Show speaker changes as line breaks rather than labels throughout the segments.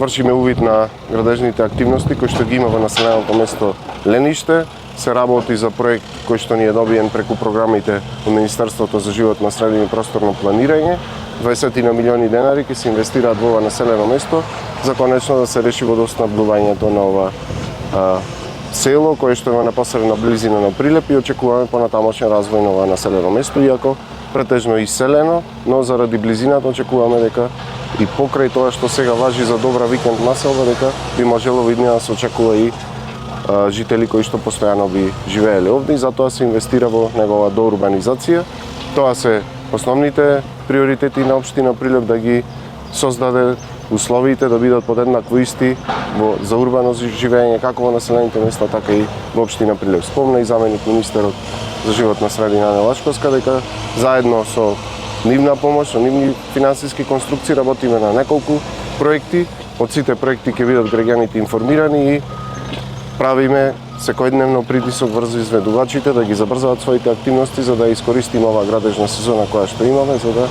вршиме увид на градежните активности кои што ги има во населеното место Лениште. Се работи за проект кој што ни е добиен преку програмите од Министерството за животна средина и просторно планирање. 20 милиони денари ќе се инвестираат во ова населено место за конечно да се реши водоснабдувањето на ова село кое што е во непосредна близина на Прилеп и очекуваме понатамошен развој на ова населено место, иако претежно иселено, но заради близината очекуваме дека и покрај тоа што сега важи за добра викенд населба, дека би можело во иднина да се очекува и жители кои што постојано би живееле овде и затоа се инвестира во негова доурбанизација. Тоа се основните приоритети на општина Прилеп, да ги создаде условите да бидат подеднакво исти за урбано живење како во населените места, така и во општина Прилеп. Спомна и заменик министерот за животна средина Ане Лачковска дека заедно со нивна помош, со нивни финансиски конструкции работиме на неколку проекти. Од сите проекти ќе бидат граѓаните информирани и правиме секојдневно притисок врз изведувачите да ги забрзаат своите активности за да искористиме ова градежна сезона која што имаме, за да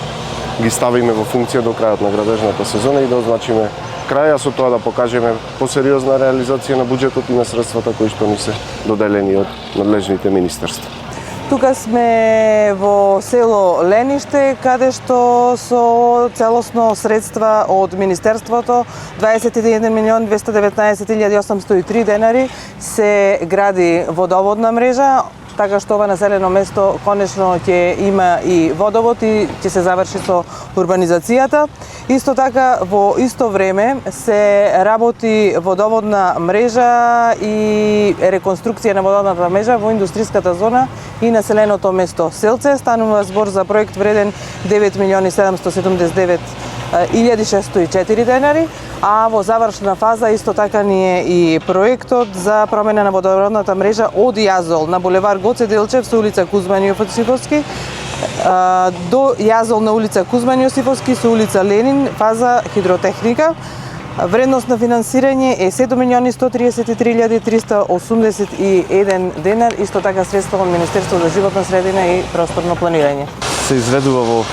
ги ставиме во функција до крајот на градежната сезона и да означиме крај, а со тоа да покажеме посериозна реализација на буџетот и на средствата кои што ни се доделени од надлежните министерства.
Тука сме во село Лениште, каде што со целосно средства од Министерството 21 милион 219.803 денари се гради водоводна мрежа, така што ова населено место конечно ќе има и водовод и ќе се заврши со урбанизацијата. Исто така во исто време се работи водоводна мрежа и реконструкција на водоводната мрежа во индустријската зона и населеното место Селце. Станува збор за проект вреден 9 милиони 779.604 денари, а во завршна фаза исто така ни е и проектот за промена на водоводната мрежа од Јазол на булевар Гоце Делчев со улица Кузман Јосифовски до Јазол на улица Кузман Јосифовски со улица Ленин, фаза хидротехника. Вредност на финансирање е 7.143.381 денар, исто така средства од Министерството за животна средина и просторно планирање.
Се изведува во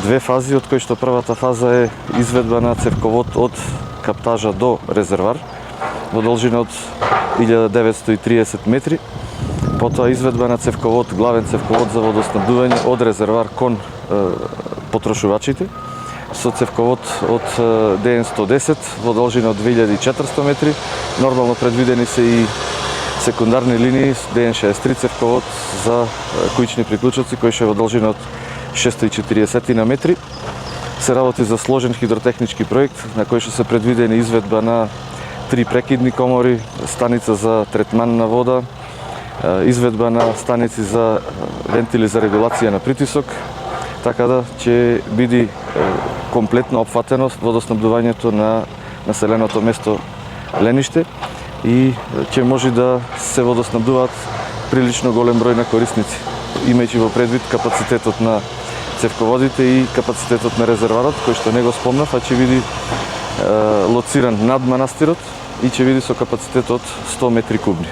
две фази, од кои што првата фаза е изведба на цевковод од каптажа до резервар во должина од 1930 метри. Потоа изведба на цевковод, главен цевковод за водоснабдување од резервар кон потрошувачите со цевковод од ДН-110 во должина од 2400 метри. Нормално предвидени се и секундарни линии ДН-63 цевковод за кујични приклучоци кои што е во должина од 640 на метри. Се работи за сложен хидротехнички проект на кој што се предвидени изведба на 3 прекидни комори, станица за третман на вода, изведба на станици за вентили за регулација на притисок, така да ќе биде комплетно опфатено водоснабдувањето на населеното место Лениште и ќе може да се водоснабдуваат прилично голем број на корисници, имајќи во предвид капацитетот на цевководите и капацитетот на резерварот, кој што не го спомнав, а ќе биде лоциран над манастирот и ќе биде со капацитет од 100 метри кубни.